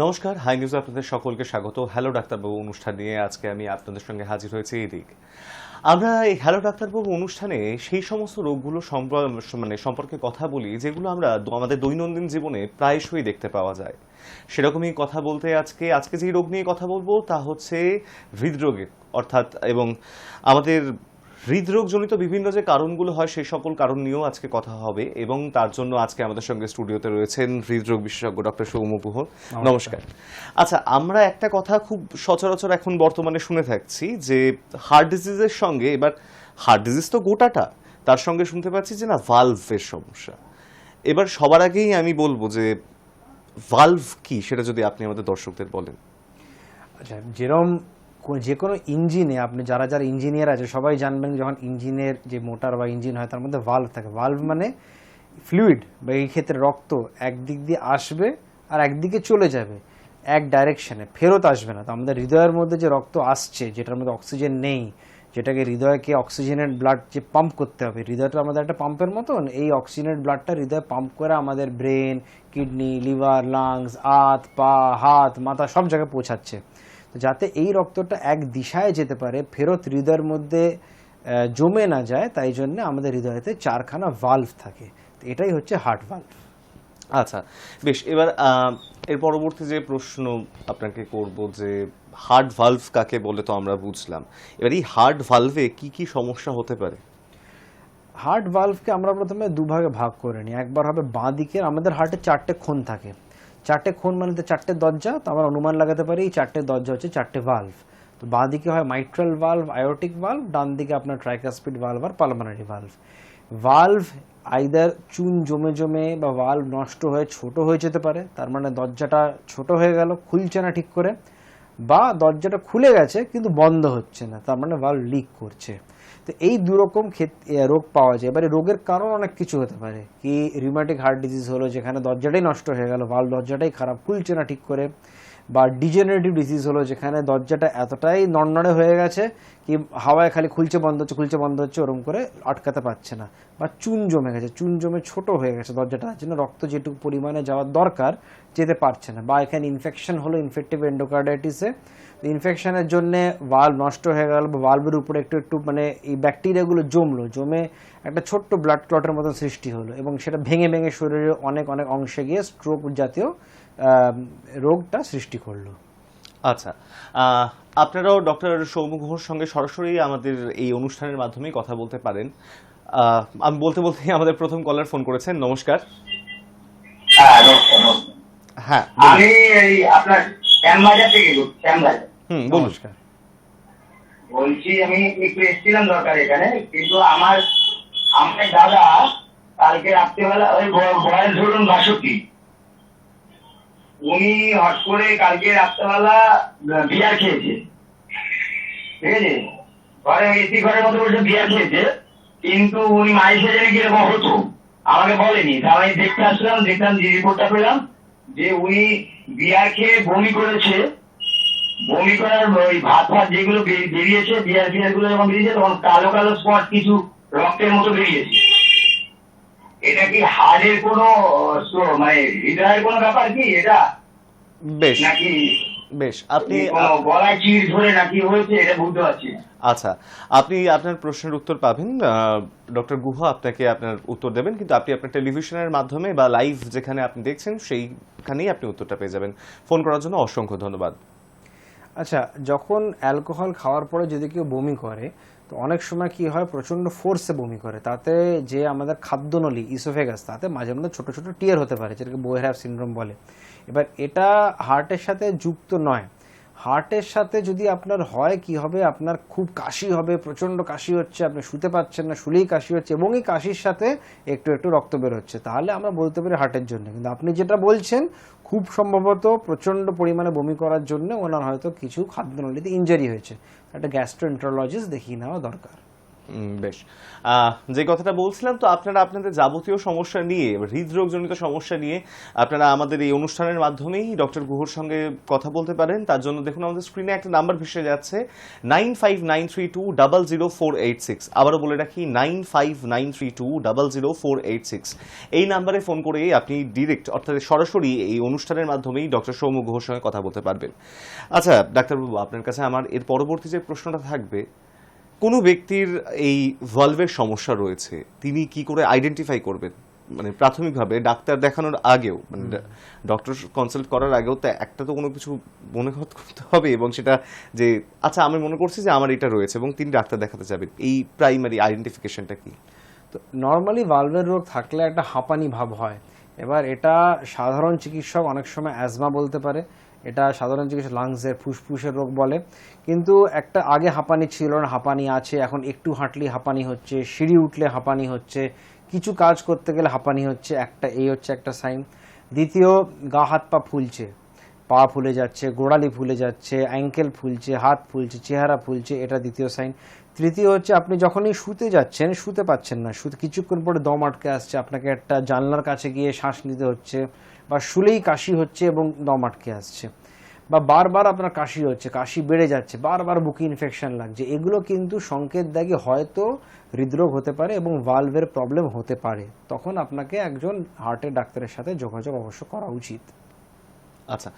নমস্কার, হাই নিউজে আপনাদের সকলকে স্বাগত। হ্যালো ডাক্তারবাবু অনুষ্ঠান নিয়ে আজকে আমি আপনাদের সঙ্গে হাজির হয়েছি এদিক। আমরা এই হ্যালো ডাক্তারবাবু অনুষ্ঠানে সেই সমস্ত রোগগুলো সম্পর্কে কথা বলি যেগুলো আমরা আমাদের দৈনন্দিন জীবনে প্রায়শই দেখতে পাওয়া যায়। সেরকমই কথা বলতে আজকে যে রোগ নিয়ে কথা বলবো তা হচ্ছে হৃদরোগে, অর্থাৎ এবং আমাদের হৃদরোগজনিত বিভিন্ন যে কারণগুলো হয় সেই সকল কারণ নিয়েও আজকে কথা হবে, এবং তার জন্য আজকে আমাদের সঙ্গে স্টুডিওতে রয়েছেন হৃদরোগ বিশেষজ্ঞ ডক্টর সৌম্য গুহ। নমস্কার। আচ্ছা, আমরা একটা কথা খুব সচরাচর এখন বর্তমানে শুনে থাকছি যে হার্ট ডিজিজের সঙ্গে, এবার হার্ট ডিজিজ তো গোটাটা, তার সঙ্গে শুনতে পাচ্ছি যে না ভালভের সমস্যা। এবার সবার আগেই আমি বলবো যে ভালভ কি সেটা যদি আপনি আমাদের দর্শকদের বলেন। আচ্ছা, যেরকম যে কোনো ইঞ্জিনে আপনি যারা যারা ইঞ্জিনিয়ার আছে সবাই জানবেন, যখন ইঞ্জিনের যে মোটর বা ইঞ্জিন হয় তার মধ্যে ভালভ থাকে। ভালভ মানে ফ্লুইড, বা এই ক্ষেত্রে রক্ত একদিক দিয়ে আসবে আর একদিকে চলে যাবে, এক ডাইরেকশনে, ফেরত আসবে না। তো আমাদের হৃদয়ের মধ্যে যে রক্ত আসছে, যেটার মধ্যে অক্সিজেন নেই, যেটাকে হৃদয়কে অক্সিজেনের ব্লাড যে পাম্প করতে হবে, হৃদয়টা আমাদের একটা পাম্পের মতন, এই অক্সিজেনের ব্লাডটা হৃদয় পাম্প করে আমাদের ব্রেন, কিডনি, লিভার, লাংস, পা, হাত, মাথা সব জায়গায় পৌঁছাচ্ছে। তো যাতে এই রক্তটা এক দিশায় যেতে পারে, ফেরত হৃদয়ের মধ্যে জমে না যায়, তাই জন্য আমাদের হৃদয়তে 4খানা ভালভ থাকে। তো এটাই হচ্ছে হার্ট ভালভ। আচ্ছা, বেশ। এবার এর পরবর্তী যে প্রশ্ন আপনাকে করব যে হার্ট ভালভ কাকে বলে তো আমরা বুঝলাম, এবার এই হার্ট ভালভে কি কি সমস্যা হতে পারে? হার্ট ভালভকে আমরা প্রথমে দুভাগে ভাগ করে নিই। একবার হবে বাঁ দিকের, আমাদের হার্টে 4টে খুন থাকে। 4টে খুন মানে তো 4টে দরজা, তো আমরা অনুমান লাগাতে পারি এই 4টে দরজা হচ্ছে 4টে ভালভ। তো বাঁ দিকে হয় মাইট্রাল ভালভ, আয়োটিক ভালভ, ডান দিকে আপনার ট্রাইকাসপিড ভালভ আর পালমোনারি ভালভ। ভালভ আইদার চুন জমে জমে বা ভালভ নষ্ট হয়ে ছোট হয়ে যেতে পারে, তার মানে দরজাটা ছোট হয়ে গেল, খুলছে না ঠিক করে, বা দরজাটা খুলে গেছে কিন্তু বন্ধ হচ্ছে না, তার মানে ভালভ লিক করছে। তো এই দুরকম রোগ পাওয়া যায়। এবারে রোগের কারণ অনেক কিছু হতে পারে। কি রিউম্যাটিক হার্ট ডিজিজ হলো, যেখানে দরজাটাই নষ্ট হয়ে গেল, ভালভ দরজাটাই খারাপ, খুলছে না ঠিক করে। বা ডিজেনারেটিভ ডিজিজ হলো, যেখানে দরজাটা এতটাই নড়নড়ে হয়ে গেছে কি হাওয়ায় খালি খুলছে বন্ধ হচ্ছে, ওরকম করে আটকাতে পারছে না। বা চুন জমে গেছে, চুন জমে ছোট হয়ে গেছে দরজাটা, তার জন্য রক্ত যেটুকু পরিমাণে যাওয়ার দরকার যেতে পারছে না। বা এখানে ইনফেকশন হলো, ইনফেক্টিভ এন্ডোকার্ডাইটিসে, ইনফেকশনের জন্য ভালভ নষ্ট হয়ে গেল, বা ভালভের উপরে একটু মানে এই ব্যাকটেরিয়াগুলো জমে একটা ছোট্ট ব্লাড ক্লটের মতো সৃষ্টি হলো, এবং সেটা ভেঙে ভেঙে শরীরের অনেক অনেক অংশে গিয়ে স্ট্রোক জাতীয় রোগটা সৃষ্টি করলো। আচ্ছা, আপনারাও ডক্টর সৌম্য গুহর সঙ্গে সরাসরি আমাদের এই অনুষ্ঠানের মাধ্যমে কথা বলতে পারেন। আমি বলতে আমাদের প্রথম কলার ফোন করেছেন। নমস্কার। হ্যাঁ, আমি এই আপনার শ্যামবাজার থেকে শ্যামবাজার। নমস্কার। বলছি আমি একটু এসেছিলাম দরকার এখানে, কিন্তু আমার দাদা কালকে রাত্রিবেলা ওই বয়স ধরুন 62, উনি হট করে কালকে রাত্রেবেলা বিয়ার খেয়েছে, ঠিক আছে, ঘরে এসি ঘরের মতো বসে বিয়ার খেয়েছে, কিন্তু উনি মাইসে জানি কিরকম হতো আমাকে বলেনি। তা আমি দেখলাম যে রিপোর্টটা পেলাম যে উনি বিয়ার খেয়ে বমি করেছে। বমি করার ওই ভাত যেগুলো বেরিয়েছে, বিয়ার গুলো যখন বেরিয়েছে তখন কালো কালো স্পট কিছু রক্তের মতো বেরিয়েছে। এটা কি হার্টের কোনো মানে হৃদয়ের কোনো ব্যাপার কি এটা? বেশ নাকি বেশ আপনি গলায় চিড় ধরে নাকি হয়েছে, এটা বুঝতে পারছি না। আচ্ছা, আপনি আপনার প্রশ্নের উত্তর পাবেন, ডক্টর গুহ আপনাকে আপনার উত্তর দেবেন, কিন্তু আপনি আপনার টেলিভিশনের মাধ্যমে বা লাইভ যেখানে আপনি দেখছেন সেইখানেই আপনি উত্তরটা পেয়ে যাবেন। ফোন করার জন্য অসংখ্য ধন্যবাদ। আচ্ছা, যখন অ্যালকোহল খাওয়ার পরে যদি কেউ বমি করে, তো অনেক সময় কি হয়, প্রচণ্ড ফোর্সে বমি করে, তাতে যে আমাদের খাদ্যনলী ইসোফেগাস, তাতে মাঝে মধ্যে ছোটো ছোটো টিয়ার হতে পারে, যেটাকে বোয়েরহ্যাভ সিনড্রোম বলে। এবার এটা হার্টের সাথে যুক্ত নয়। হার্টের সাথে যদি আপনার হয়, কি হবে, আপনার খুব কাশি হবে, প্রচণ্ড কাশি হচ্ছে, আপনি শুতে পারছেন না, শুলেই কাশি হচ্ছে, এবং এই কাশির সাথে একটু একটু রক্ত বের হচ্ছে, তাহলে আমরা বলতে পারি হার্টের জন্য। কিন্তু আপনি যেটা বলছেন, খুব সম্ভবত প্রচণ্ড পরিমাণে বমি করার জন্য ওনার হয়তো কিছু খাদ্যনলীতে ইনজারি হয়েছে, একটা গ্যাস্ট্রোএন্টারোলজিস্ট দেখিয়ে নেওয়া দরকার। বেশ, যে কথাটা বলছিলাম, তো আপনারা আপনাদের যাবতীয় সমস্যা নিয়ে, হৃদরোগজনিত সমস্যা নিয়ে আপনারা আমাদের এই অনুষ্ঠানের মাধ্যমেই ডক্টর গুহর সঙ্গে কথা বলতে পারেন। তার জন্য দেখুন আমাদের স্ক্রিনে একটা নাম্বার ভেসে যাচ্ছে, 9593200486। আবারও বলে রাখি, 9593200486। এই নাম্বারে ফোন করে আপনি ডিরেক্ট, অর্থাৎ সরাসরি এই অনুষ্ঠানের মাধ্যমেই ডক্টর সৌম্য গুহর সঙ্গে কথা বলতে পারবেন। আচ্ছা ডাক্তারবাবু, আপনার কাছে আমার এর পরবর্তী যে প্রশ্নটা থাকবে, কোনো ব্যক্তির এই ভালভের সমস্যা রয়েছে, তিনি কি করে আইডেন্টিফাই করবেন? মানে প্রাথমিকভাবে ডাক্তার দেখানোর আগেও, মানে ডক্টর কনসাল্ট করার আগেও তো একটা তো কোনো কিছু মনে করতে হবে, এবং সেটা যে আচ্ছা আমি মনে করছি যে আমার এটা রয়েছে, এবং তিনি ডাক্তার দেখাতে যাবেন, এই প্রাইমারি আইডেন্টিফিকেশনটা কি? তো নর্মালি ভালভের রোগ থাকলে একটা হাঁপানি ভাব হয়। এবার এটা সাধারণ চিকিৎসক অনেক সময় অ্যাজমা বলতে পারে, এটা সাধারণ চিকিৎসক লাংসের ফুসফুসের রোগ বলে। কিন্তু একটা আগে হাঁপানি ছিল না, হাঁপানি আছে, এখন একটু হাঁটলে হাঁপানি হচ্ছে, সিঁড়ি উঠলে হাঁপানি হচ্ছে, কিছু কাজ করতে গেলে হাঁপানি হচ্ছে, এই হচ্ছে একটা সাইন। দ্বিতীয়, গা হাত পা ফুলছে, পা ফুলে যাচ্ছে, গোড়ালি ফুলে যাচ্ছে, অ্যাঙ্কেল ফুলছে, হাত ফুলছে, চেহারা ফুলছে, এটা দ্বিতীয় সাইন। তৃতীয় হচ্ছে আপনি যখনই শুতে যাচ্ছেন, শুতে পাচ্ছেন না, শুতে কিছুক্ষণ পরে দম আটকে আসছে, আপনাকে একটা জানলার কাছে গিয়ে শ্বাস নিতে হচ্ছে, বা শুলেই কাশি হচ্ছে এবং দম আটকে আসছে, বা বারবার আপনার কাশি হচ্ছে, কাশি বেড়ে যাচ্ছে, বারবার বুকে ইনফেকশন লাগছে, এগুলো কিন্তু সংকেত দেয় হয়তো হৃদরোগ হতে পারে এবং ভালভের প্রবলেম হতে পারে। তখন আপনাকে একজন হার্টের ডাক্তারের সাথে যোগাযোগ অবশ্য করা উচিত। আচ্ছা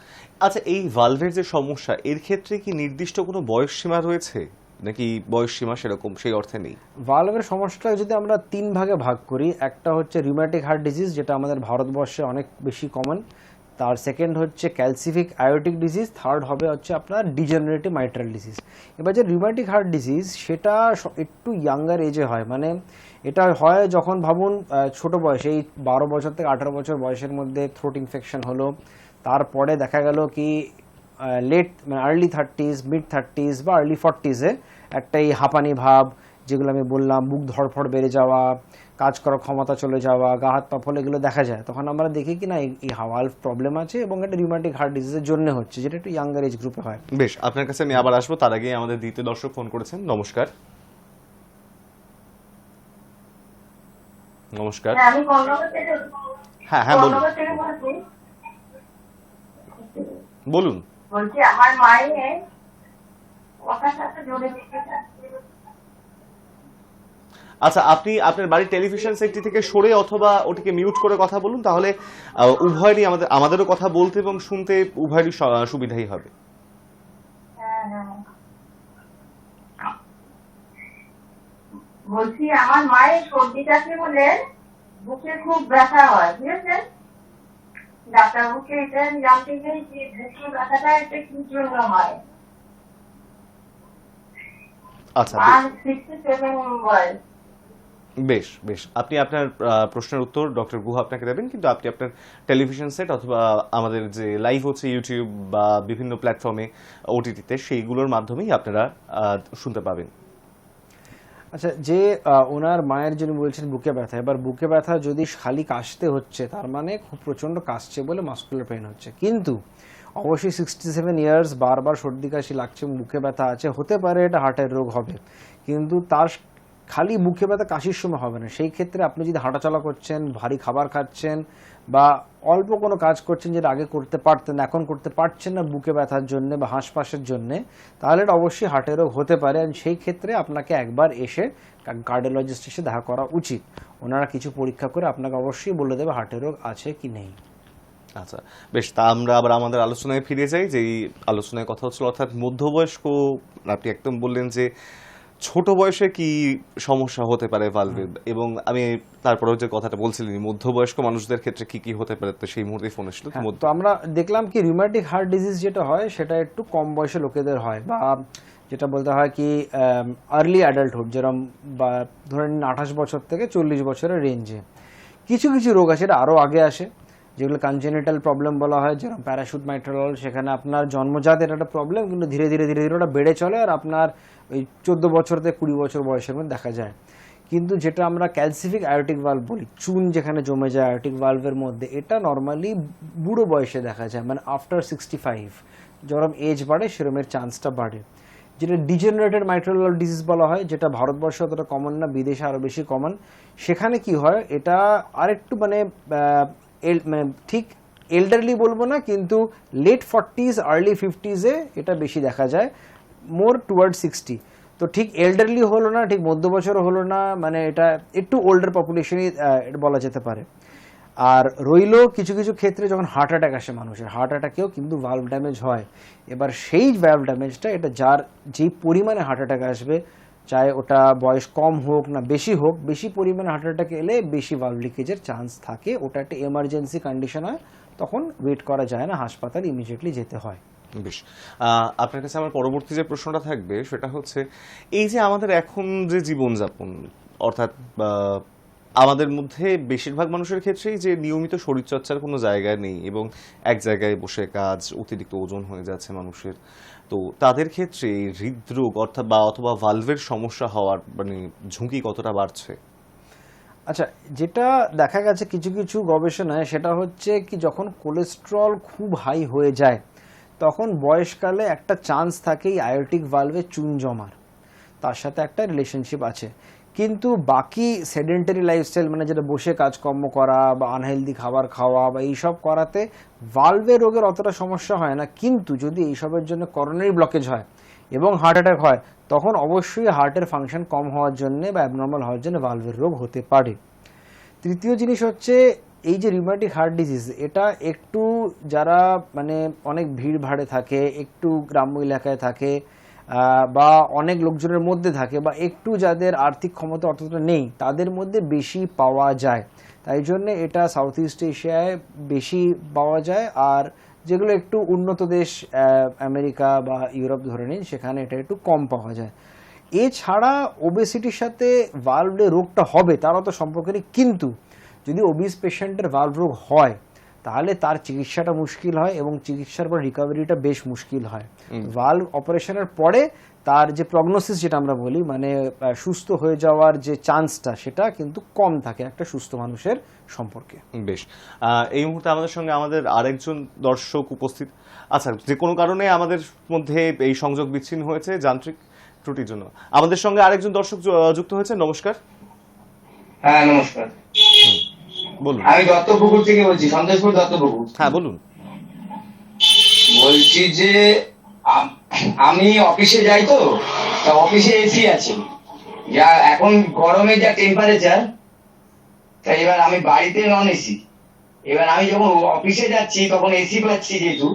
আচ্ছা, এই ভালভের যে সমস্যা, এর ক্ষেত্রে কি নির্দিষ্ট কোনো বয়স সীমা রয়েছে, নাকি বয়স সীমা সেরকম সেই অর্থে নেই? ভালভের সমস্যাটা যদি আমরা 3 ভাগে ভাগ করি, একটা হচ্ছে রিউম্যাটিক হার্ট ডিজিজ, যেটা আমাদের ভারতবর্ষে অনেক বেশি কমন। তার সেকেন্ড হচ্ছে ক্যালসিফিক আয়োটিক ডিজিজ, থার্ড হবে হচ্ছে আপনার ডিজেনারেটিভ মাইট্রাল ডিজিজ। এবার যে রিউম্যাটিক হার্ট ডিজিজ, সেটা একটু ইয়াঙ্গার এজে হয়, মানে এটা হয় যখন ভাবুন ছোট বয়সে, এই 12 বছর থেকে 18 বছর বয়সের মধ্যে থ্রোট ইনফেকশন হলো, তারপরে দেখা গেল কি লেট মানে আর্লি 30s, মিড 30s বা আর্লি 40s-এ একটা এই হাঁপানি ভাব, যেগুলো আমি বললাম, বুক ধড়ফড় বেড়ে যাওয়া, কাজ করার ক্ষমতা চলে যাওয়া, গা হাত পা ফলে, এগুলো দেখা যায়। তখন আমরা দেখি কি না এই ভালভ প্রবলেম আছে এবং এটা রিউম্যাটিক হার্ট ডিজিজের জন্য হচ্ছে, যেটা একটু ইয়াঙ্গার এজ গ্রুপে হয়। বেশ, আপনার কাছে আমি আবার আসবো, তার আগে আমাদের দ্বিতীয় দর্শক ফোন করেছেন। নমস্কার। নমস্কার। হ্যাঁ, আমি কর্ণগর থেকে হ্যাঁ হ্যাঁ বলুন কর্ণগর থেকে বলছি। বলুন। বলছি আমার মায়ের কথার সাথে জড়ে দিতে চাচ্ছি। আচ্ছা, আপনি আপনার বাড়ির টেলিভিশন সেটটি থেকে সরে অথবা ওটিকে মিউট করে কথা বলুন, তাহলে উভয়েরই আমাদেরও কথা বলতে এবং শুনতে উভয়েরই সুবিধাই হবে। হ্যাঁ হ্যাঁ, বলছি আমার মায়ের সর্দি কাশি হলে বুকে খুব ব্যথা হয়, বুঝেছেন? ডাক্তারবাবুকে এটা আমি জানতে চাই যে বুকে ব্যথাটা এটা কি জন্য হয়। আচ্ছা আর 67 বয়স। বেশ বেশ, আপনি আপনার প্রশ্নের উত্তর ডক্টর গুহা আপনাকে দেবেন, কিন্তু আপনি আপনার টেলিভিশন সেট অথবা আমাদের যে লাইভ হচ্ছে ইউটিউব বা বিভিন্ন প্ল্যাটফর্মে ওটিটিতে, সেইগুলোর মাধ্যমেই আপনারা শুনতে পাবেন। আচ্ছা, যে ওনার মায়ের যিনি বলছেন বুকে ব্যথা, এবার বুকে ব্যথা যদি খালি কাশতে হচ্ছে, তার মানে খুব প্রচণ্ড কাশছে বলে মাস্কুলার পেইন হচ্ছে। কিন্তু অবশ্যই 67 ইয়ার্স, বারবার সর্দি কাশি লাগছে, বুকে ব্যথা আছে, হতে পারে এটা হার্টের রোগ হবে, কিন্তু তার খালি বুকে ব্যথা কাশির সময় হবে না। সেই ক্ষেত্রে আপনি যদি হাঁটাচলা করছেন, ভারী খাবার খাচ্ছেন, বা অল্প কোনো কাজ করছেন যেটা আগে করতে পারতেন, এখন করতে পারছেন না বুকে ব্যথার জন্য বা হাঁসফাঁসের জন্য, তাহলে এটা অবশ্যই হার্টের রোগ হতে পারে। আর সেই ক্ষেত্রে আপনাকে একবার এসে কার্ডিওলজিস্ট এসে দেখা করা উচিত। ওনারা কিছু পরীক্ষা করে আপনাকে অবশ্যই বলে দেবে হার্টের রোগ আছে কি নেই। আচ্ছা বেশ, তা আমরা আবার আমাদের আলোচনায় ফিরে যাই। যে আলোচনায় কথা হচ্ছিল, অর্থাৎ মধ্যবয়স্ক, আপনি একদম বললেন যে ছোট বয়সে কি সমস্যা হতে পারে ভালভে, এবং আমি তারপরেও যে কথাটা বলছিলেন মধ্যবয়স্ক মানুষদের ক্ষেত্রে কি কি হতে পারে, তো সেই মুহূর্তে ফোন এসেছিল। তো আমরা দেখলাম কি রিউম্যাটিক হার্ট ডিজিজ যেটা হয় সেটা একটু কম বয়সে লোকেদের হয়, বা যেটা বলতে হয় কি আর্লি অ্যাডাল্টহুড, যেরকম বা ধরে নিন 28 বছর থেকে 40 বছরের রেঞ্জে। কিছু কিছু রোগ আছে এটা আরও আগে আসে, যেগুলো কনজেনিটাল প্রবলেম বলা হয়, যেরকম প্যারাশুট মাইট্রাল, সেখানে আপনার জন্মজাত এটা একটা প্রবলেম, কিন্তু ধীরে ধীরে ধীরে ধীরে ওটা বেড়ে চলে, আর আপনার ওই 14 বছর থেকে 20 বছর বয়সের মধ্যে দেখা যায়। কিন্তু যেটা আমরা ক্যালসিফিক আয়োটিক ভালভ বলি, চুন যেখানে জমে যায় আয়োটিক ভালভের মধ্যে, এটা নর্মালি বুড়ো বয়সে দেখা যায়, মানে আফটার 65, যেরকম এজ বাড়ে সেরকমের চান্সটা বাড়ে। যেটা ডিজেনারেটেড মাইট্রাল ভালভ ডিজিজ বলা হয়, যেটা ভারতবর্ষে অতটা কমন না, বিদেশে আরও বেশি কমন। সেখানে কি হয়, এটা আরেকটু মানে মানে ঠিক এল্ডারলি বলবো না, কিন্তু লেট 40s আর্লি 50s-এ এটা বেশি দেখা যায়, মোর টুয়ার্ড 60। তো ঠিক এল্ডারলি হলো না, ঠিক মধ্য বছরও হলো না, মানে এটা একটু ওল্ডার পপুলেশনই বলা যেতে পারে। আর রইল কিছু কিছু ক্ষেত্রে যখন হার্ট অ্যাটাক আসে মানুষের, হার্ট অ্যাটাকেও কিন্তু ভালভ ড্যামেজ হয়। এবার সেই ভালভ ড্যামেজটা, এটা যার যেই পরিমাণে হার্ট অ্যাটাক আসবে, চাই ওটা বয়স কম হোক না বেশি হোক, বেশি পরিমাণে হার্ট অ্যাটাক এলে বেশি ভালভ লিকেজের চান্স থাকে, ওটা একটা এমার্জেন্সি কন্ডিশন হয়, তখন ওয়েট করা যায় না, হাসপাতাল ইমিডিয়েটলি যেতে হয়। বেশ, আপনার কাছে আমার পরবর্তী যে প্রশ্নটা থাকবে সেটা হচ্ছে, এই যে আমাদের এখন যে জীবনযাপন, অর্থাৎ আমাদের মধ্যে বেশিরভাগ মানুষের ক্ষেত্রেই যে নিয়মিত শরীরচর্চার কোনো জায়গা নেই এবং এক জায়গায় বসে কাজ, অতিরিক্ত ওজন হয়ে যাচ্ছে মানুষের, তো তাদের ক্ষেত্রে হৃদরোগ অথবা ভালভের সমস্যা হওয়ার মানে ঝুঁকি কতটা বাড়ছে? আচ্ছা, যেটা দেখা গেছে কিছু কিছু গবেষণায়, সেটা হচ্ছে কি যখন কোলেস্ট্রল খুব হাই হয়ে যায়, তখন বয়সকালে একটা চান্স থাকে এই আয়োটিক ভালভে চুন জমার, তার সাথে একটা রিলেশনশিপ আছে। কিন্তু বাকি সেডেন্টারি লাইফস্টাইল, মানে যেটা বসে কাজকর্ম করা বা আনহেলদি খাবার খাওয়া বা এইসব করাতে ভালভে রোগের অতটা সমস্যা হয় না। কিন্তু যদি এইসবের জন্য করোনারি ব্লকেজ হয় এবং হার্ট অ্যাটাক হয়, তখন অবশ্যই হার্টের ফাংশন কম হওয়ার জন্য বা অ্যাবনর্মাল হওয়ার জন্য ভালভের রোগ হতে পারে। তৃতীয় জিনিস হচ্ছে এই যে রিউম্যাটিক হার্ট ডিজিজ, এটা একটু যারা মানে অনেক ভিড় ভাড়ে থাকে, একটু গ্রাম্য এলাকায় থাকে, বা অনেক লোকজনের মধ্যে থাকে, বা একটু যাদের আর্থিক ক্ষমতা অতটা নেই, তাদের মধ্যে বেশি পাওয়া যায়। তাই জন্য এটা সাউথ ইস্ট এশিয়ায় বেশি পাওয়া যায়। আর যেগুলো একটু উন্নত দেশ, আমেরিকা বা ইউরোপ ধরে নিন, সেখানে এটা একটু কম পাওয়া যায়। এছাড়া ওবেসিটির সাথে ভালভে রোগটা হবে তার অত সম্পর্ক নেই, কিন্তু যদি ওবিস পেশেন্টের ভালভ রোগ হয়, তাহলে তার চিকিৎসাটা মুশকিল হয় এবং চিকিৎসার পর রিকভারিটা বেশ মুশকিল হয়। ভালভ অপারেশনের পরে তার যে প্রগনোসিস, যেটা আমরা বলি, মানে সুস্থ হয়ে যাওয়ার যে চান্সটা, সেটা কিন্তু কম থাকে একটা সুস্থ মানুষের সম্পর্কে। বেশ, এই মুহূর্তে আমাদের সঙ্গে আমাদের আরেকজন দর্শক উপস্থিত। আচ্ছা, যে কোনো কারণে আমাদের মধ্যে এই সংযোগ বিচ্ছিন্ন হয়েছে যান্ত্রিক ত্রুটির জন্য। আমাদের সঙ্গে আরেকজন দর্শক যুক্ত হয়েছে। নমস্কার। হ্যাঁ, নমস্কার। বলুন। আমি দত্তপুকুর থেকে বলছি, সন্দেশপুর দত্তপুকুর। হ্যাঁ, বলুন। বলছি যে আমি অফিসে যাই, তো তা অফিসে এসি আছে, যা এখন গরমে যা টেম্পারেচার, তাই এবার আমি বাড়িতে নন এসি। এবার আমি যখন অফিসে যাচ্ছি তখন এসি পাচ্ছি, যেহেতু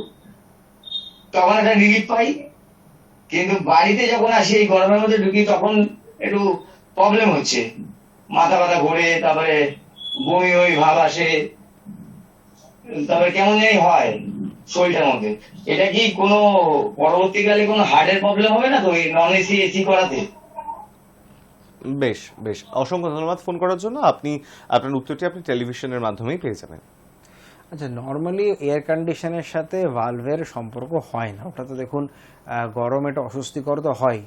তখন একটা রিলিফ পাই, কিন্তু বাড়িতে যখন আসি এই গরমের মধ্যে ঢুকি, তখন একটু প্রবলেম হচ্ছে, মাথা ব্যথা ঘোরে, তারপরে বমি বমি ভাব আসে, তারপরে কেমন জানি হয় শরীরটার মধ্যে। এটা কি কোনো পরবর্তীকালে কোনো হার্টের প্রবলেম হবে না তো এই নন এসি এসি করাতে? বেশ বেশ, অসংখ্য ধন্যবাদ ফোন করার জন্য। আপনার উত্তরটি আপনি টেলিভিশনের মাধ্যমেই পেয়ে যাবেন। আচ্ছা, নর্মালি এয়ার কন্ডিশনের সাথে ভালভের সম্পর্ক হয় না। ওটা তো দেখুন, গরম এটা অস্বস্তিকর তো হয়,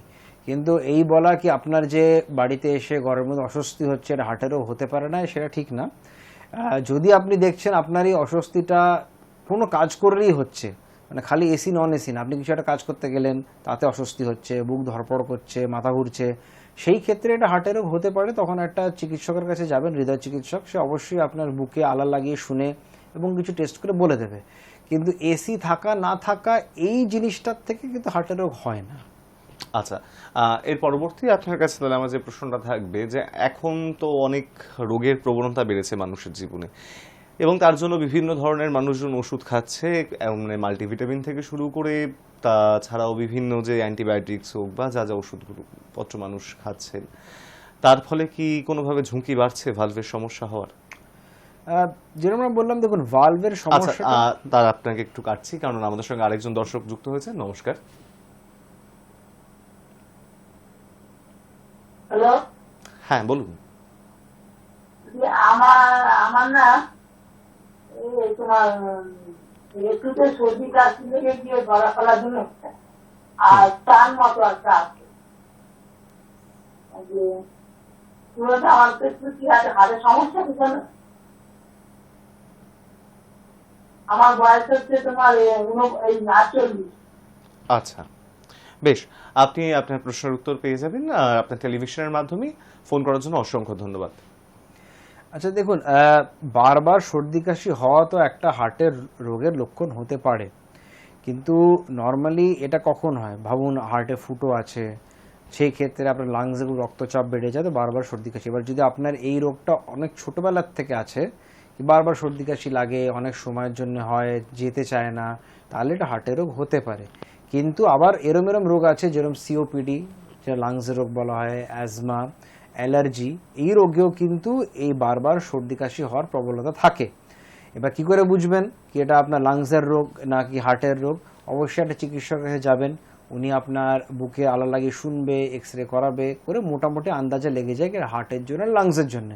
কিন্তু এই বলা কি আপনার যে বাড়িতে এসে গরমের মধ্যে অস্বস্তি হচ্ছে, এটা হার্টেরও হতে পারে না, সেটা ঠিক না। যদি আপনি দেখছেন আপনার এই অস্বস্তিটা কোনো কাজ করলেই হচ্ছে, মানে খালি এসি নন এসি না, আপনি কিছু একটা কাজ করতে গেলেন, তাতে অস্বস্তি হচ্ছে, বুক ধড়পড় করছে, মাথা ঘুরছে, সেই ক্ষেত্রে এটা হার্টের রোগ হতে পারে। তখন একটা চিকিৎসকের কাছে যাবেন, হৃদয় চিকিৎসক, সে অবশ্যই আপনার বুকে আলা লাগিয়ে শুনে এবং কিছু টেস্ট করে বলে দেবে। কিন্তু এসি থাকা না থাকা এই জিনিসটার থেকে কিন্তু হার্টের রোগ হয় না। আচ্ছা, এর পরবর্তী আপনার কাছে তাহলে আমার যে প্রশ্নটা থাকবে, যে এখন তো অনেক রোগের প্রবণতা বেড়েছে মানুষের জীবনে, এবং তার জন্য বিভিন্ন ধরনের মানুষজন ওষুধ খাচ্ছে, মানে মাল্টিভিটামিন থেকে শুরু করে তাছাড়াও বিভিন্ন যে অ্যান্টিবায়োটিক্স হোক বা যা যা ওষুধগুলো পত্র মানুষ খাচ্ছেন, তার ফলে কি কোনোভাবে ঝুঁকি বাড়ছে ভালভের সমস্যা হওয়ার? যেরকম আমরা বললাম, দেখুন ভালভের আচ্ছা, সমস্যা, তার আপনাকে একটু কাটছি কারণ আমাদের সঙ্গে আরেকজন দর্শক যুক্ত হয়েছে। নমস্কার। হ্যালো, হ্যাঁ, বলুন। আমার না এই তোমার একটুতে সর্দি কাশি লেগে গিয়ে গলা ফলা দিন, আর টান মতো একটা আছে, পুরোটা আমার তো একটু কি আছে, হাড়ের সমস্যা কিছু না। আমার বয়স হচ্ছে তোমার এই 48। আচ্ছা, বেশ, আপনি আপনার প্রশ্নের উত্তর পেয়ে যাবেন আপনার টেলিভিশনের মাধ্যমে। ফোন করার জন্য অসংখ্য ধন্যবাদ। আচ্ছা দেখুন, বারবার সর্দি কাশি হওয়া তো একটা হার্টের রোগের লক্ষণ হতে পারে, কিন্তু নর্মালি এটা কখন হয়? ভাবুন হার্টে ফুটো আছে, সেই ক্ষেত্রে আপনার লাংসে রক্তচাপ বেড়ে যায়, তো বারবার সর্দি কাশি। এবার যদি আপনার এই রোগটা অনেক ছোটবেলার থেকে আছে, বারবার সর্দি কাশি লাগে, অনেক সময়ের জন্য হয়, যেতে চায় না, তাহলে এটা হার্টের রোগ হতে পারে। কিন্তু আবার এরম এরম রোগ আছে যেরকম সিওপিডি, যেটা লাংসের রোগ বলা হয়, অ্যাজমা, অ্যালার্জি, এই রোগেও কিন্তু এই বারবার সর্দি কাশি হওয়ার প্রবণতা থাকে। এবার কি করে বুঝবেন কি এটা আপনার লাংসের রোগ নাকি হার্টের রোগ? অবশ্যই একটা চিকিৎসকের কাছে যাবেন, উনি আপনার বুকে আলা লাগিয়ে শুনবে, এক্স রে করাবে, করে মোটামুটি আন্দাজে লেগে যায় কি হার্টের জন্য লাংসের জন্য,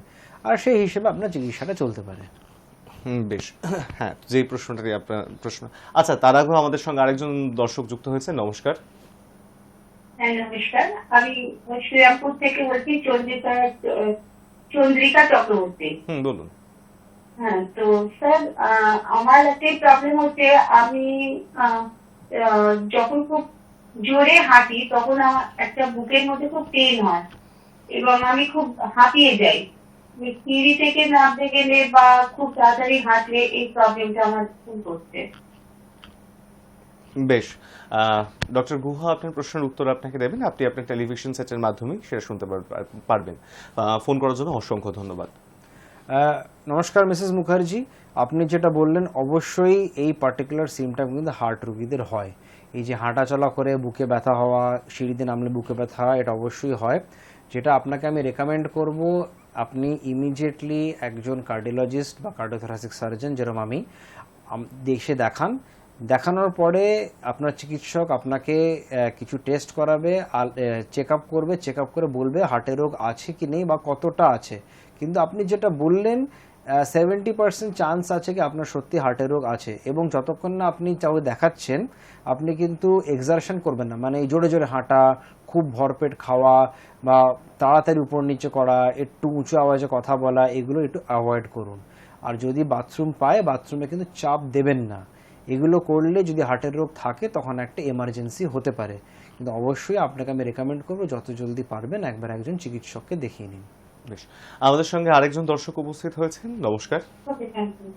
আর সেই হিসেবে আপনার চিকিৎসাটা চলতে পারে। বেশ, হ্যাঁ, যেই প্রশ্নটাই আপনার প্রশ্ন। আচ্ছা, তার আগে আমাদের সঙ্গে আরেকজন দর্শক যুক্ত হয়েছে। নমস্কার। হ্যাঁ নমস্কার, আমি শ্রীরামপুর থেকে বলছি, চন্দ্রিকা চক্রবর্তী। বলুন। হ্যাঁ, তো স্যার আমার একটা প্রবলেম হচ্ছে, আমি যখন খুব জোরে হাঁটি তখন আমার একটা বুকের মধ্যে খুব পেন হয় এবং আমি খুব হাঁপিয়ে যাই। সিঁড়ি থেকে নামতে গেলে বা খুব তাড়াতাড়ি হাঁটলে এই প্রবলেমটা আমার খুব হচ্ছে। বেশ, ডক্টর গুহা আপনার প্রশ্নের উত্তর আপনাকে দেবেন, আপনি আপনার টেলিভিশন সেটের মাধ্যমে সেটা শুনতে পারবেন। ফোন করার জন্য অসংখ্য ধন্যবাদ। নমস্কার মিসেস মুখার্জি, আপনি যেটা বললেন অবশ্যই এই পার্টিকুলার সিমটম কিন্তু হার্ট রোগীদের হয়। এই যে হাঁটা চলা করে বুকে ব্যথা হওয়া, সিঁড়িতে নামলে বুকে ব্যথা হয়, এটা অবশ্যই হয়। যেটা আপনাকে আমি রেকমেন্ড করব, আপনি ইমিডিয়েটলি একজন কার্ডিওলজিস্ট বা কার্ডিওথোরাসিক সার্জন যেরকম আমি দেশে দেখান। দেখানোর পরে আপনার চিকিৎসক আপনাকে কিছু টেস্ট করাবে, চেক আপ করবে, চেক আপ করে বলবে হার্টের রোগ আছে কি নেই বা কতটা আছে। কিন্তু আপনি যেটা বললেন 70% চান্স আছে কি আপনার সত্যি হার্টের রোগ আছে, এবং যতক্ষণ না আপনি কাউকে দেখাচ্ছেন আপনি কিন্তু এক্সারশন করবেন না, মানে জোরে জোরে হাঁটা, খুব ভরপেট খাওয়া বা তাড়াতাড়ি উপর নিচে করা, একটু উঁচু আওয়াজে কথা বলা, এগুলো একটু অ্যাভয়েড করুন। আর যদি বাথরুম পায়, বাথরুমে কিন্তু চাপ দেবেন না। এগুলো করলে যদি হার্টের রোগ থাকে তখন একটা এমার্জেন্সি হতে পারে। কিন্তু অবশ্যই আপনাকে আমি রেকমেন্ড করবো যত জলদি পারবেন একবার একজন চিকিৎসককে দেখিয়ে নিন। বেশ, আমাদের সঙ্গে আরেকজন দর্শক উপস্থিত হয়েছেন। নমস্কার। ওকে, থ্যাংক ইউ।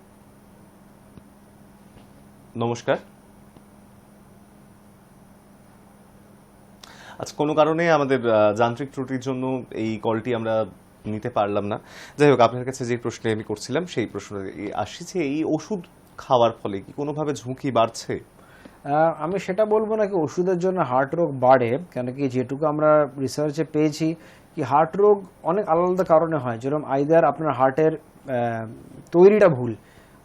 নমস্কার। আচ্ছা, কোনো কারণে আমাদের যান্ত্রিক ত্রুটির জন্য এই কলটি আমরা নিতে পারলাম না। যাই হোক, আপনার কাছে যে প্রশ্নে আমি করছিলাম সেই প্রশ্নে আসি যে এই ওষুধ খাওয়ার ফলে কি কোনোভাবে ঝুঁকি বাড়ছে? আমি সেটা বলবো না কি ওষুধের জন্য হার্ট রোগ বাড়ে, কেন কি যেটুকু আমরা রিসার্চে পেয়েছি কি হার্ট রোগ অনেক আলাদা আলাদা কারণে হয়। যেরকম আইদার আপনার হার্টের তৈরিটা ভুল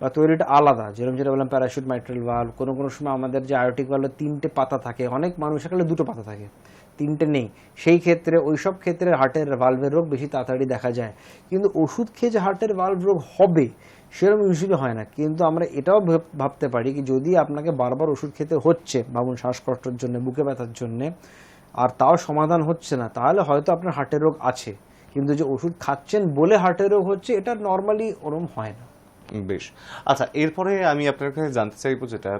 বা তৈরিটা আলাদা, যেরকম যেটা বললাম প্যারাশুট মাইট্রাল ভালভ, কোনো কোনো সময় আমাদের যে আয়োটিক ভালভের 3টে পাতা থাকে, অনেক মানুষের কাছে 2টো পাতা থাকে, 3টে নেই। সেই ক্ষেত্রে ওইসব ক্ষেত্রে হার্টের ভালভের রোগ বেশি তাড়াতাড়ি দেখা যায়। কিন্তু ওষুধ খেয়ে যে হার্টের ভালভ রোগ হবে সেরকম ইউজুয়ালি হয় না। কিন্তু আমরা এটাও ভাবতে পারি কি যদি আপনাকে বারবার ওষুধ খেতে হচ্ছে, ভাবুন শ্বাসকষ্টের জন্য, বুকে ব্যথার জন্যে, আর তাও সমাধান হচ্ছে না, তাহলে হয়তো আপনার হার্টের রোগ আছে। কিন্তু যে ওষুধ খাচ্ছেন বলে হার্টের রোগ হচ্ছে, এটা নর্মালি ওরম হয় না। বেশ, আচ্ছা, এরপরে আমি আপনার কাছে জানতে চাইবো যেটা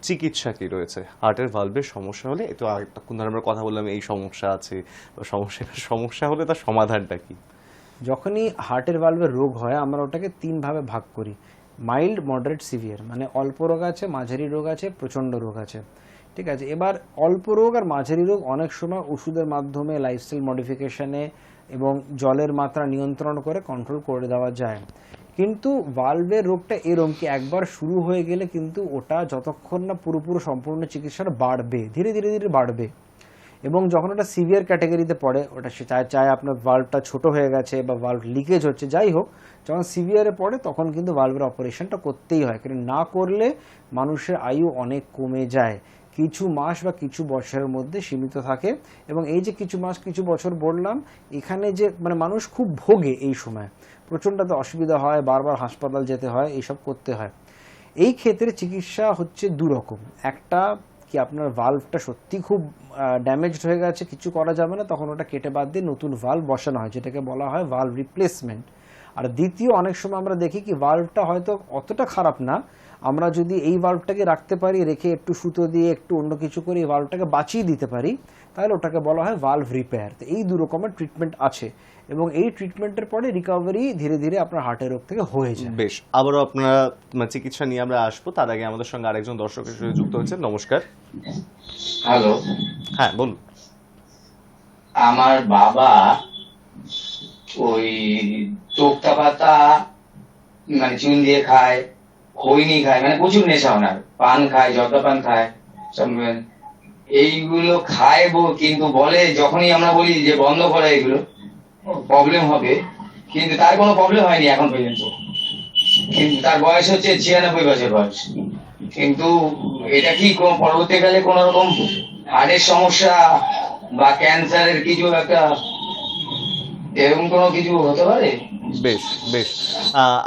চিকিৎসা কি রয়েছে হার্টের ভালভের সমস্যা হলে। তো আরেকটা আমরা কথা বললাম এই সমস্যা আছে বা সমস্যা হলে তার সমাধানটা কি? যখনই হার্টের ভালভের রোগ হয় আমরা ওটাকে 3 ভাবে ভাগ করি, মাইল্ড, মডারেট, সিভিয়ার। মানে অল্প রোগ আছে, মাঝারি রোগ আছে, প্রচণ্ড রোগ আছে। ঠিক আছে, এবার অল্প রোগ আর মাঝারি রোগ অনেক সময় ওষুধের মাধ্যমে, লাইফস্টাইল মডিফিকেশনে এবং জলের মাত্রা নিয়ন্ত্রণ করে কন্ট্রোল করে দেওয়া যায়। কিন্তু ভালভের রোগটা এরকম কি একবার শুরু হয়ে গেলে কিন্তু ওটা যতক্ষণ না পুরোপুরি সম্পূর্ণ চিকিৎসাটা বাড়বে, ধীরে ধীরে ধীরে বাড়বে। এবং যখন ওটা সিভিয়ার ক্যাটাগরিতে পড়ে, ওটা সে চায় আপনার ভালভটা ছোট হয়ে গেছে বা ভালভ লিকেজ হচ্ছে, যাই হোক, যখন সিভিয়ারে পড়ে তখন কিন্তু ভালভের অপারেশনটা করতেই হয়। কারণ না করলে মানুষের আয়ু অনেক কমে যায়, কিছু মাস বা কিছু বছরের মধ্যে সীমিত থাকে। এবং এই যে কিছু মাস কিছু বছর বললাম, এখানে যে মানে মানুষ খুব ভোগে, এই সময় প্রচণ্ডতে অসুবিধা হয়, বারবার হাসপাতাল যেতে হয়, এইসব করতে হয়। এই ক্ষেত্রে চিকিৎসা হচ্ছে 2 রকম। একটা কি আপনার ভালভটা সত্যি খুব ড্যামেজড হয়ে গেছে, কিছু করা যাবে না, তখন ওটা কেটে বাদ দিয়ে নতুন ভালভ বসানো হয়, যেটাকে বলা হয় ভালভ রিপ্লেসমেন্ট। আর দ্বিতীয়, অনেক সময় আমরা দেখি কি ভালভটা হয়তো অতটা খারাপ না, আমরা যদি এই ভালভটাকে রাখতে পারি, রেখে একটু সুতো দিয়ে একটু অন্য কিছু করে এই ভালভটাকে বাঁচিয়ে দিতে পারি, তাহলে ওটাকে বলা হয় ভালভ রিপেয়ার। তো এই দু রকমের ট্রিটমেন্ট আছে এবং এই ট্রিটমেন্টের পরে রিকভারি ধীরে ধীরে আপনার হার্টের রোগ থেকে হয়ে যায়। বেশ, আবারও আপনারা চিকিৎসা নিয়ে আমরা আসবো, তার আগে আমাদের সঙ্গে আরেকজন দর্শকের সঙ্গে যুক্ত হয়েছে। নমস্কার। হ্যালো, হ্যাঁ বলুন। আমার বাবা ওই তোক্তা পাতা মানে চুন দিয়ে খায়, খৈনি খায়, মানে প্রচুর নেশা ওনার, পান খায়, জর্দা পান খায়, সব এইগুলো খায় কিন্তু বলে যখনই আমরা বলি যে বন্ধ করে এগুলো প্রবলেম হবে, কিন্তু তার কোনো প্রবলেম হয়নি এখন পর্যন্ত। কিন্তু তার বয়স হচ্ছে 96 বছর বয়স। কিন্তু এটা কি পরবর্তীকালে কোন রকম হার্টের সমস্যা বা ক্যান্সারের কিছু একটা এরকম কোনো কিছু হতে পারে? বেশ বেশ,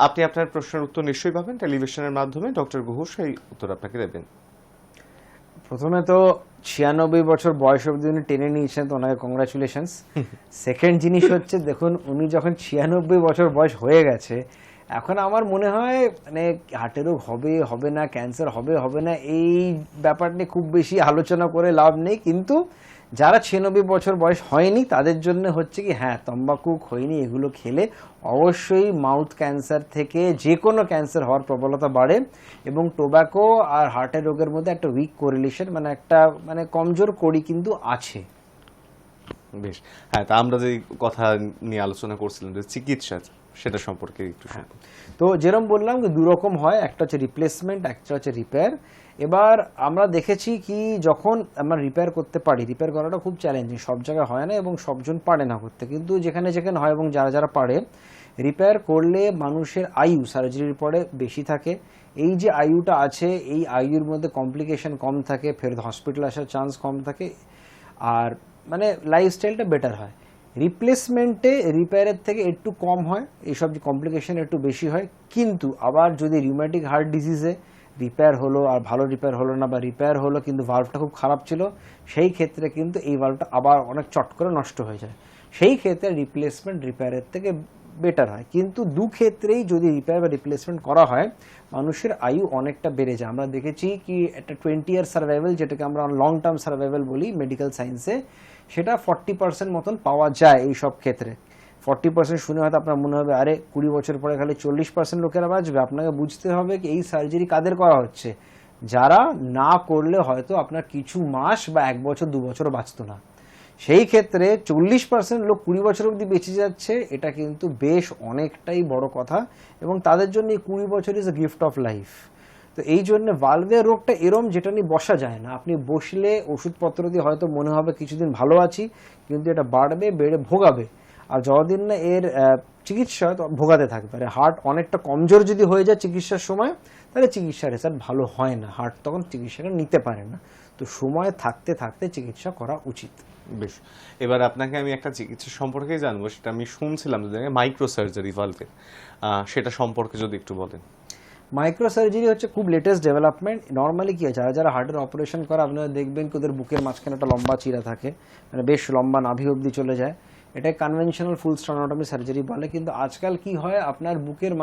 আপনি আপনার প্রশ্নের উত্তর নিশ্চয়ই পাবেন টেলিভিশনের মাধ্যমে, ডক্টর গুহ সেই উত্তর আপনাকে দেবেন। প্রথমে তো 96 বছর বয়স অবধি উনি টেনে নিয়েছেন, তো ওনাকে কংগ্রাচুলেশনস। সেকেন্ড জিনিস হচ্ছে, দেখুন উনি যখন 96 বছর বয়স হয়ে গেছে, এখন আমার মনে হয় মানে হার্টের রোগ হবে হবে না, ক্যান্সার হবে হবে না, এই ব্যাপার নিয়ে খুব বেশি আলোচনা করে লাভ নেই। কিন্তু যারা 96 বছর বয়স হয়নি তাদের জন্য হচ্ছে কি, হ্যাঁ তম্বাকু খৈনি এগুলো খেলে অবশ্যই মাউথ ক্যান্সার থেকে যে কোনো ক্যান্সার হওয়ার প্রবলতা বাড়ে, এবং টোব্যাকো আর হার্টের রোগের মধ্যে একটা উইক কোরিলেশন, মানে একটা মানে কমজোর কড়ি কিন্তু আছে। বেশ, হ্যাঁ, তা আমরা যে কথা নিয়ে আলোচনা করছিলাম যে চিকিৎসা, সেটা সম্পর্কে একটু শুনুন। তো যেরকম বললাম যে দু রকম হয়, একটা হচ্ছে রিপ্লেসমেন্ট, একটা হচ্ছে রিপেয়ার। এবার আমরা দেখেছি কি, যখন আমরা রিপেয়ার করতে পারি, রিপেয়ার করাটা খুব চ্যালেঞ্জিং, সব জায়গায় হয় না এবং সবজন পারে না করতে, কিন্তু যেখানে যেখানে হয় এবং যারা যারা পারে, রিপেয়ার করলে মানুষের আয়ু সার্জারির পরে বেশি থাকে। এই যে আয়ুটা আছে, এই আয়ুর মধ্যে কমপ্লিকেশন কম থাকে, ফেরত হসপিটাল আসার চান্স কম থাকে, আর মানে লাইফস্টাইলটা বেটার হয়। রিপ্লেসমেন্টে রিপেয়ারের থেকে একটু কম হয়, এইসব যে কমপ্লিকেশন একটু বেশি হয়। কিন্তু আবার যদি রিউম্যাটিক হার্ট ডিজিজে রিপেয়ার হলো আর ভালো রিপেয়ার হলো না, বা রিপেয়ার হলো কিন্তু ভালভটা খুব খারাপ ছিল, সেই ক্ষেত্রে কিন্তু এই ভালভটা আবার অনেক চট করে নষ্ট হয়ে যায়। সেই ক্ষেত্রে রিপ্লেসমেন্ট রিপেয়ারের থেকে বেটার হয়। কিন্তু দু ক্ষেত্রেই যদি রিপেয়ার বা রিপ্লেসমেন্ট করা হয়, মানুষের আয়ু অনেকটা বেড়ে যায়। আমরা দেখেছি কি একটা 20 ইয়ার সার্ভাইভাল, যেটাকে আমরা লং টার্ম সার্ভাইভাল বলি মেডিকেল সায়েন্সে, সেটা 40% মতন পাওয়া যায় এই সব ক্ষেত্রে। 40% শুনে হয়তো আপনার মনে হবে আরে 20 বছর পরে খালি 40% লোকেরা বাঁচবে। আপনাকে বুঝতে হবে কি এই সার্জারি কাদের করা হচ্ছে, যারা না করলে হয়তো আপনার কিছু মাস বা 1 বছর 2 বছর বাঁচতো না। সেই ক্ষেত্রে 40% লোক 20 বছর অবধি বেঁচে যাচ্ছে, এটা কিন্তু বেশ অনেকটাই বড় কথা, এবং তাদের জন্য এই 20 বছর is a gift of life. তো এই জন্য ভালভের রোগটা এরম, যেটা নিয়ে বসা যায় না। আপনি বসলে ওষুধপত্র দিয়ে হয়তো মনে হবে কিছুদিন ভালো আছি, কিন্তু এটা বাড়বে, বেড়ে ভোগাবে, আর যতদিন না এর চিকিৎসা তো ভোগাতে থাকবে। আর হার্ট অনেকটা কমজোর যদি হয়ে যায় চিকিৎসার সময়, তাহলে চিকিৎসার রেজাল্ট ভালো হয় না, হার্ট তখন চিকিৎসাটা নিতে পারে না। তো সময় থাকতে থাকতে চিকিৎসা করা উচিত। বেশ, এবার আপনাকে আমি একটা চিকিৎসা সম্পর্কে জানবো, সেটা আমি শুনছিলাম যে মাইক্রো সার্জারি ভালভের, সেটা সম্পর্কে যদি একটু বলেন। মাইক্রো সার্জারি হচ্ছে খুব লেটেস্ট ডেভেলপমেন্ট। নর্মালি কি হয়, যারা যারা হার্টের অপারেশন করে আপনারা দেখবেন কি ওদের বুকের মাঝখানে একটা লম্বা চিরা থাকে, মানে বেশ লম্বা নাভি অবধি চলে যায়। এটা কনভেনশনাল ফুল স্টেনোটমি সার্জারি বলে। কিন্তু আজকাল কি হয়, আপনার বুকের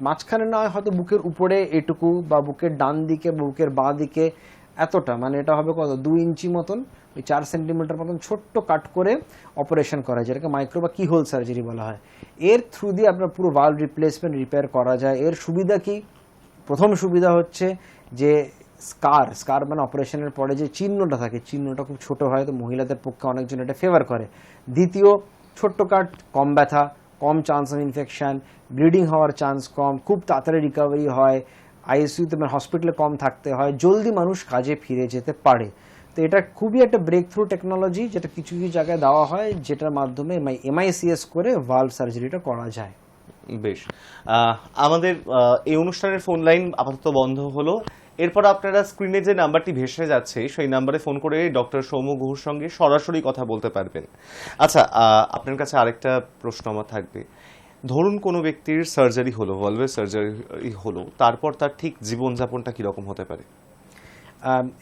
মাঝখানে না হয় হয়তো বুকের উপরে এটুকু, বা বুকের ডান দিকে, বুকের বাঁ দিকে এতটা, মানে এটা হবে কত 2 ইঞ্চি মতন, ওই 4 সেন্টিমিটার মতন ছোট্ট কাট করে অপারেশন করা যায়, যেটাকে মাইক্রো বা কিহোল সার্জারি বলা হয়। এর থ্রু দিয়ে আপনার পুরো ভালভ রিপ্লেসমেন্ট রিপেয়ার করা যায়। এর সুবিধা কি, প্রথম সুবিধা হচ্ছে যে স্কার মানে অপারেশনের পরে যে চিহ্নটা থাকে, চিহ্নটা খুব ছোট হয়, তো মহিলাদের পক্ষে অনেকজন এটা ফেভার করে। দ্বিতীয়, ছোট্ট কাট, কম ব্যথা, কম চান্স অফ ইনফেকশন, ব্লিডিং হওয়ার চান্স কম, খুব তাড়াতাড়ি রিকভারি হয়, আইসিইউতে মানে হসপিটালে কম থাকতে হয়, জলদি মানুষ কাজে ফিরে যেতে পারে। তো এটা খুবই একটা ব্রেক থ্রু টেকনোলজি, যেটা কিছু কিছু জায়গায় দেওয়া হয়, যেটার মাধ্যমে MICS করে ভালভ সার্জারিটা করা যায়। বেশ, আমাদের এই অনুষ্ঠানের ফোন লাইন আপাতত বন্ধ হলো। এরপর আপনারা স্ক্রিনে যে নাম্বারটি ভেসে যাচ্ছে সেই নাম্বারে ফোন করে ডক্টর সৌম্য গুহর সঙ্গে সরাসরি কথা বলতে পারবেন। আচ্ছা, আপনার কাছে আরেকটা প্রশ্ন আমার থাকবে, ধরুন কোনো ব্যক্তির সার্জারি হলো, ভালভের সার্জারি হলো, তারপর তার ঠিক জীবনযাপনটা কীরকম হতে পারে?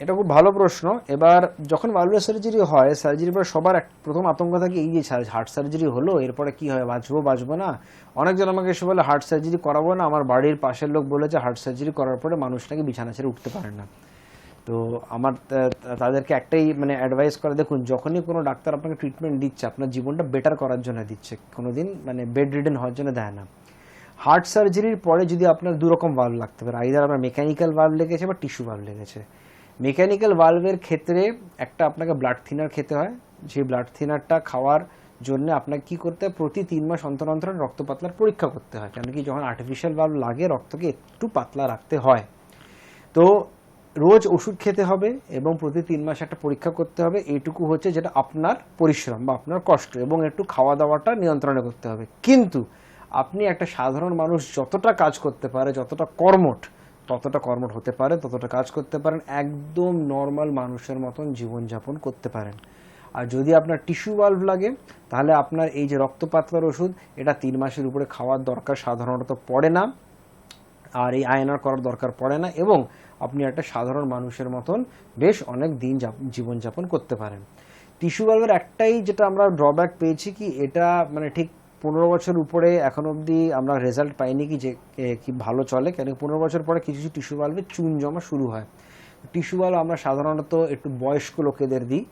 এটা খুব ভালো প্রশ্ন। এবার যখন ভালভুলার সার্জারি হয়, সার্জারির পরে সবার প্রথম আতঙ্ক থাকে এই যে হার্ট সার্জারি হলো, এরপরে কি হয়, বাঁচবো না। অনেকজন আমাকে এসে বলে হার্ট সার্জারি করাবো না, আমার বাড়ির পাশের লোক বলেছে হার্ট সার্জারি করার পরে মানুষ নাকি বিছানা ছেড়ে উঠতে পারে না। তো আমার তাদেরকে একটাই মানে অ্যাডভাইস করে, দেখুন যখনই কোনো ডাক্তার আপনাকে ট্রিটমেন্ট দিচ্ছে আপনার জীবনটা বেটার করার জন্য দিচ্ছে, কোনোদিন মানে বেড রিডেন হওয়ার জন্য দেয় না। হার্ট সার্জারির পরে যদি আপনার দু রকম ভাল্ব লাগতে পারে, আইদার আপনার মেকানিক্যাল ভাল্ব লেগেছে বা টিস্যু ভাল্ব লেগেছে। মেকানিক্যাল ভালভের ক্ষেত্রে একটা আপনাকে ব্লাড থিনার খেতে হয়, যে ব্লাড থিনারটা খাওয়ার জন্য আপনাকে কি করতে হয়, প্রতি 3 মাস অন্তর অন্তর রক্ত পাতলার পরীক্ষা করতে হয়, কেন কি যখন আর্টিফিশিয়াল ভালভ লাগে রক্তকে একটু পাতলা রাখতে হয়। তো রোজ ওষুধ খেতে হবে এবং প্রতি 3 মাস একটা পরীক্ষা করতে হবে, এইটুকু হচ্ছে যেটা আপনার পরিশ্রম বা আপনার কষ্ট, এবং একটু খাওয়া দাওয়াটা নিয়ন্ত্রণে করতে হবে। কিন্তু আপনি একটা সাধারণ মানুষ যতটা কাজ করতে পারে, যতটা কর্মঠ হতে পারে, ততটা কাজ করতে পারেন, একদম নর্মাল মানুষের মতন জীবনযাপন করতে পারেন। আর যদি আপনার টিস্যু ভালভ লাগে তাহলে আপনার এই যে রক্ত পাতলার ওষুধ, এটা 3 মাসের উপরে খাওয়ার দরকার সাধারণত পড়ে না, আর এই আয়নার করার দরকার পড়ে না, এবং আপনি একটা সাধারণ মানুষের মতন বেশ অনেক দিন জীবনযাপন করতে পারেন। টিস্যু ভালভের একটাই যেটা আমরা ড্রব্যাক পেয়েছি কি, এটা মানে ঠিক 15 বছর উপরে এখন অবধি আমরা রেজাল্ট পাইনি কি যে কি ভালো চলে, কেন 15 বছর পরে কিছু কিছু টিস্যু ভালভে চুন জমা শুরু হয়। টিস্যু ভালভ আমরা সাধারণত একটু বয়স্ক লোকেদের দিই,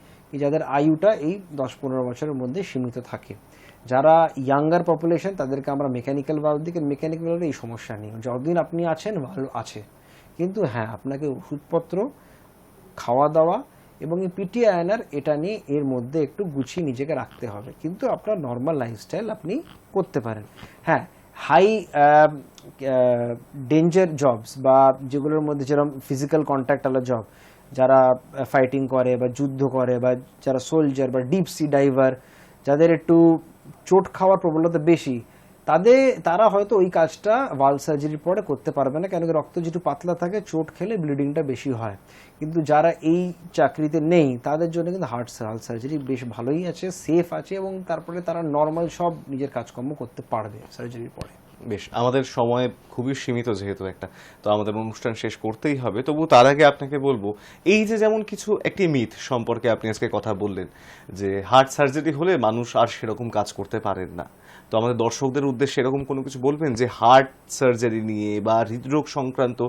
যাদের আয়ুটা এই 10-15 বছরের মধ্যে সীমিত থাকে। যারা ইয়াঙ্গার পপুলেশন তাদেরকে আমরা মেকানিক্যাল ভালভ দিই, মেকানিক্যাল ভালভে এই সমস্যা নেই, যতদিন আপনি আছেন ভালো আছে। কিন্তু হ্যাঁ, আপনাকে ওষুধপত্র, খাওয়া দাওয়া এবং এই পিটিআইএনআর এটা নিয়ে এর মধ্যে একটু গুছিয়ে নিজেকে রাখতে হবে, কিন্তু আপনার নর্মাল লাইফস্টাইল আপনি করতে পারেন। হ্যাঁ, হাই ডেঞ্জার জবস বা যেগুলোর মধ্যে যেরকম ফিজিক্যাল কন্ট্যাক্ট আলা জব, যারা ফাইটিং করে বা যুদ্ধ করে বা যারা সোলজার বা ডিপ সি ডাইভার, যাদের একটু চোট খাওয়ার প্রবণতা বেশি, তারা হয়তো ওই কাজটা ভালভ সার্জারির পরে করতে পারবে না, কেন কি রক্ত যেটু পাতলা থাকে, চোট খেলে ব্লিডিংটা বেশি হয়। কিন্তু যারা এই চাকরিতে নেই তাদের জন্য কিন্তু হার্ট সার্জারি বেশ ভালোই আছে, সেফ আছে, এবং তারপরে তারা নর্মাল সব নিজের কাজকর্ম করতে পারবে সার্জারির পরে। বেশ, আমাদের সময় খুবই সীমিত যেহেতু একটা, তো আমাদের অনুষ্ঠান শেষ করতেই হবে। তবু তার আগে আপনাকে বলবো, এই যে যেমন কিছু একটি মিথ সম্পর্কে আপনি আজকে কথা বললেন যে হার্ট সার্জারি হলে মানুষ আর সেরকম কাজ করতে পারেন না, তো আমাদের দর্শকদের উদ্দেশ্যে এরকম কোনো কিছু বলবেন যে হার্ট সার্জারি নিয়ে বা হৃদরোগ সংক্রান্ত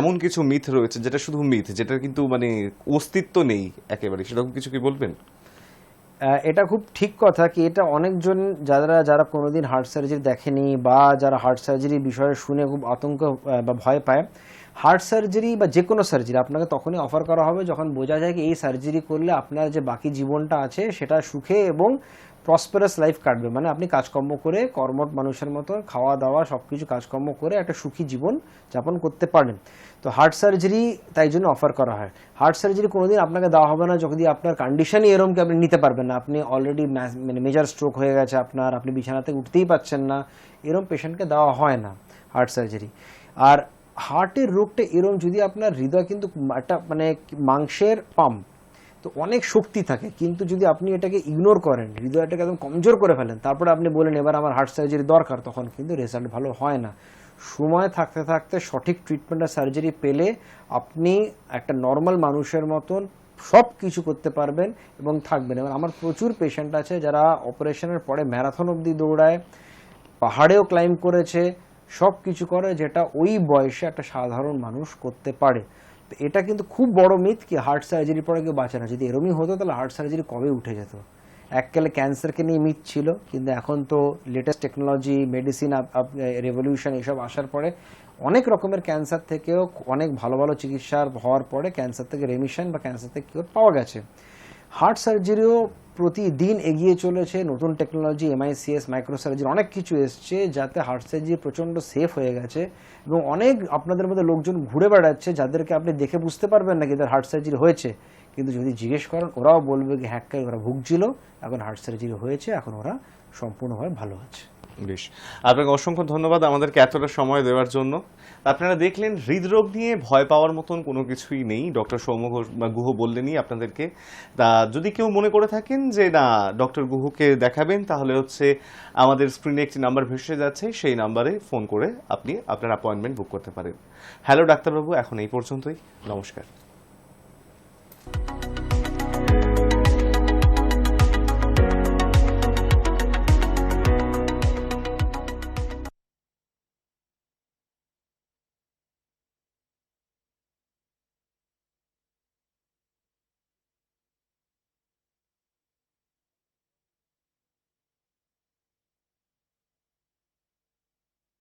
এমন কিছু মিথ রয়েছে যেটা শুধু মিথ, যেটার কিন্তু মানে অস্তিত্ব নেই একেবারে, সেরকম কিছু কি বলবেন? এটা খুব ঠিক কথা কি, এটা অনেকজন যারা কোনোদিন হার্ট সার্জারি দেখেনি বা যারা হার্ট সার্জারি বিষয়ে শুনে খুব আতঙ্ক বা ভয় পায়, হার্ট সার্জারি বা যে কোনো সার্জারি আপনাকে তখনই অফার করা হবে যখন বোঝা যায় কি এই সার্জারি করলে আপনার যে বাকি জীবনটা আছে সেটা সুখে এবং প্রসপারাস লাইফ কাটবে, মানে আপনি কাজকর্ম করে কর্মঠ মানুষের মতো খাওয়া দাওয়া সব কিছু কাজকর্ম করে একটা সুখী জীবন যাপন করতে পারেন। তো হার্ট সার্জারি তাই জন্য অফার করা হয়। হার্ট সার্জারি কোনোদিন আপনাকে দেওয়া হবে না যদি আপনার কন্ডিশনই এরকম কি আপনি নিতে পারবেন না, আপনি অলরেডি মানে মেজর স্ট্রোক হয়ে গেছে আপনার, আপনি বিছানা থেকে উঠতেই পারছেন না, এরকম পেশেন্টকে দেওয়া হয় না হার্ট সার্জারি। আর হার্টের রোগটা এরকম, যদি আপনার হৃদয় কিন্তু একটা মানে মাংসের পাম্প, তো অনেক শক্তি থাকে, কিন্তু যদি আপনি এটাকে ইগনোর করেন, হৃদয়টাকে একদম কমজোর করে ফেলেন, তারপরে আপনি বলেন এবার আমার হার্ট সার্জারি দরকার, তখন কিন্তু রেজাল্ট ভালো হয় না। সময় থাকতে থাকতে সঠিক ট্রিটমেন্ট আর সার্জারি পেলে আপনি একটা নর্মাল মানুষের মতন সব কিছু করতে পারবেন এবং থাকবেন। এবং আমার প্রচুর পেশেন্ট আছে যারা অপারেশনের পরে ম্যারাথন অবধি দৌড়ায়, পাহাড়েও ক্লাইম্ব করেছে, সব কিছু করে যেটা ওই বয়সে একটা সাধারণ মানুষ করতে পারে। তো এটা কিন্তু খুব বড় মিথ কি হার্ট সার্জারির পরে কেউ বাঁচে না। যদি এরমই হতো তাহলে হার্ট সার্জারি কবে উঠে যেত। এককালে ক্যান্সারকে নিয়ে মিথ ছিল, কিন্তু এখন তো লেটেস্ট টেকনোলজি, মেডিসিন রেভলিউশন এসব আসার পরে অনেক রকমের ক্যান্সার থেকেও অনেক ভালো ভালো চিকিৎসা হওয়ার পরে ক্যান্সার থেকে রেমিশন বা ক্যান্সার থেকে কিওর পাওয়া গেছে। হার্ট সার্জারিও প্রতিদিন এগিয়ে চলেছে, নতুন টেকনোলজি, MICS, মাইক্রো সার্জারি, অনেক কিছু এসছে যাতে হার্ট সার্জারি প্রচণ্ড সেফ হয়ে গেছে। এবং অনেক আপনাদের মধ্যে লোকজন ঘুরে বেড়াচ্ছে যাদেরকে আপনি দেখে বুঝতে পারবেন না কি এদের হার্ট সার্জারি হয়েছে, কিন্তু যদি জিজ্ঞেস করেন ওরাও বলবে কি হ্যাঁ ওরা ভুগছিল, এখন হার্ট সার্জারি হয়েছে, এখন ওরা সম্পূর্ণভাবে ভালো আছে। বেশ, আপনাকে অসংখ্য ধন্যবাদ আমাদেরকে এতটা সময় দেওয়ার জন্য। আপনারা দেখলেন হৃদরোগ নিয়ে ভয় পাওয়ার মতন কোনো কিছুই নেই, ডক্টর সৌম্য গুহ বললেনই আপনাদেরকে। তা যদি কেউ মনে করে থাকেন যে না ডক্টর গুহকে দেখাবেন, তাহলে হচ্ছে আমাদের স্ক্রিনে একটি নাম্বার ভেসে যাচ্ছে, সেই নাম্বারে ফোন করে আপনি আপনার অ্যাপয়েন্টমেন্ট বুক করতে পারেন। হ্যালো ডাক্তারবাবু, এখন এই পর্যন্তই, নমস্কার।